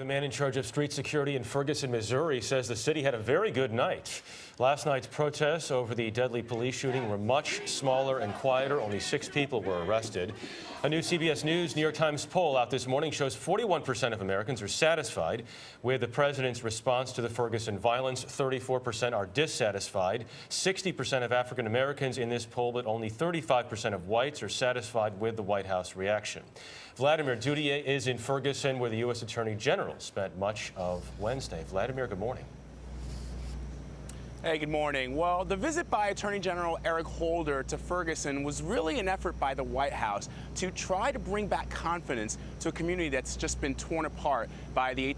The man in charge of street security in Ferguson, Missouri, says the city had a very good night. Last night's protests over the deadly police shooting were much smaller and quieter. Only 6 people were arrested. A new CBS News New York Times poll out this morning shows 41% of Americans are satisfied with the president's response to the Ferguson violence. 34% are dissatisfied. 60% of African Americans in this poll, but only 35% of whites are satisfied with the White House reaction. Vladimir Duthiers is in Ferguson, where the U.S. Attorney General spent much of Wednesday. Vladimir, good morning. Hey, good morning. Well, the visit by Attorney General Eric Holder to Ferguson was really an effort by the White House to try to bring back confidence to a community that's just been torn apart by the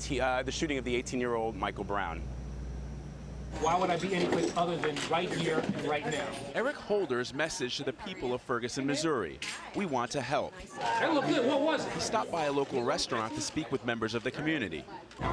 shooting of the 18-year-old Michael Brown. Why would I be anyplace other than right here and right now? Eric Holder's message to the people of Ferguson, Missouri: we want to help. That looked good. What was it? He stopped by a local restaurant to speak with members of the community.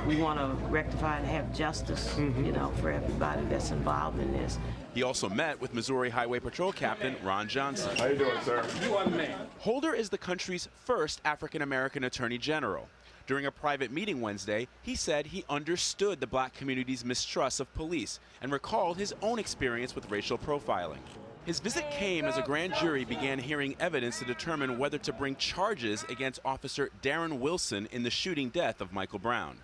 We want to rectify and have justice, you know, for everybody that's involved in this. He also met with Missouri Highway Patrol Captain Ron Johnson. How you doing, sir? You are the man. Holder is the country's first African-American Attorney General. During a private meeting Wednesday, he said he understood the black community's mistrust of police and recalled his own experience with racial profiling. His visit came as a grand jury began hearing evidence to determine whether to bring charges against Officer Darren Wilson in the shooting death of Michael Brown.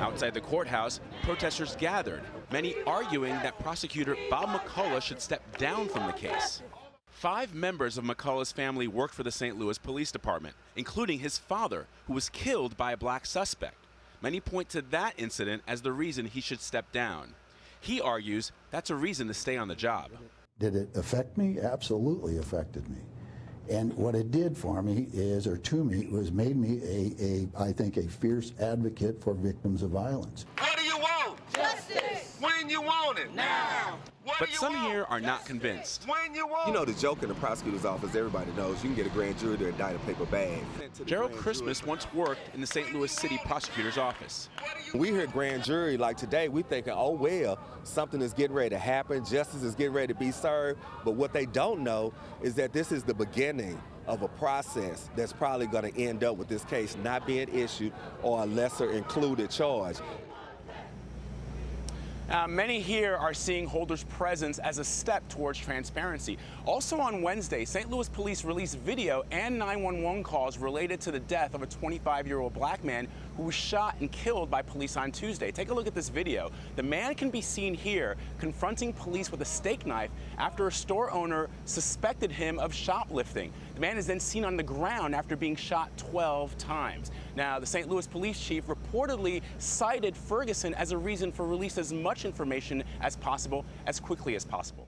Outside the courthouse, protesters gathered, many arguing that prosecutor Bob McCullough should step down from the case. 5 members of McCullough's family worked for the St. Louis Police Department, including his father, who was killed by a black suspect. Many point to that incident as the reason he should step down. He argues that's a reason to stay on the job. Did it affect me? Absolutely affected me. And what it did for me is, or to me, was made me I think, a fierce advocate for victims of violence. What do you want? Justice. When you want it? Now. But some here are not convinced. When you want. You know, the joke in the prosecutor's office, everybody knows you can get a grand jury to indict a paper bag. Gerald Christmas once worked in the St. Louis City prosecutor's office. We hear grand jury like today, we thinking, oh well, something is getting ready to happen, justice is getting ready to be served. But what they don't know is that this is the beginning of a process that's probably going to end up with this case not being issued or a lesser included charge. Many here are seeing Holder's presence as a step towards transparency. Also on Wednesday, St. Louis police released video and 911 calls related to the death of a 25-year-old black man who was shot and killed by police on Tuesday. Take a look at this video. The man can be seen here confronting police with a steak knife after a store owner suspected him of shoplifting. The man is then seen on the ground after being shot 12 times. Now, the St. Louis police chief reportedly cited Ferguson as a reason for release as much information as possible, as quickly as possible.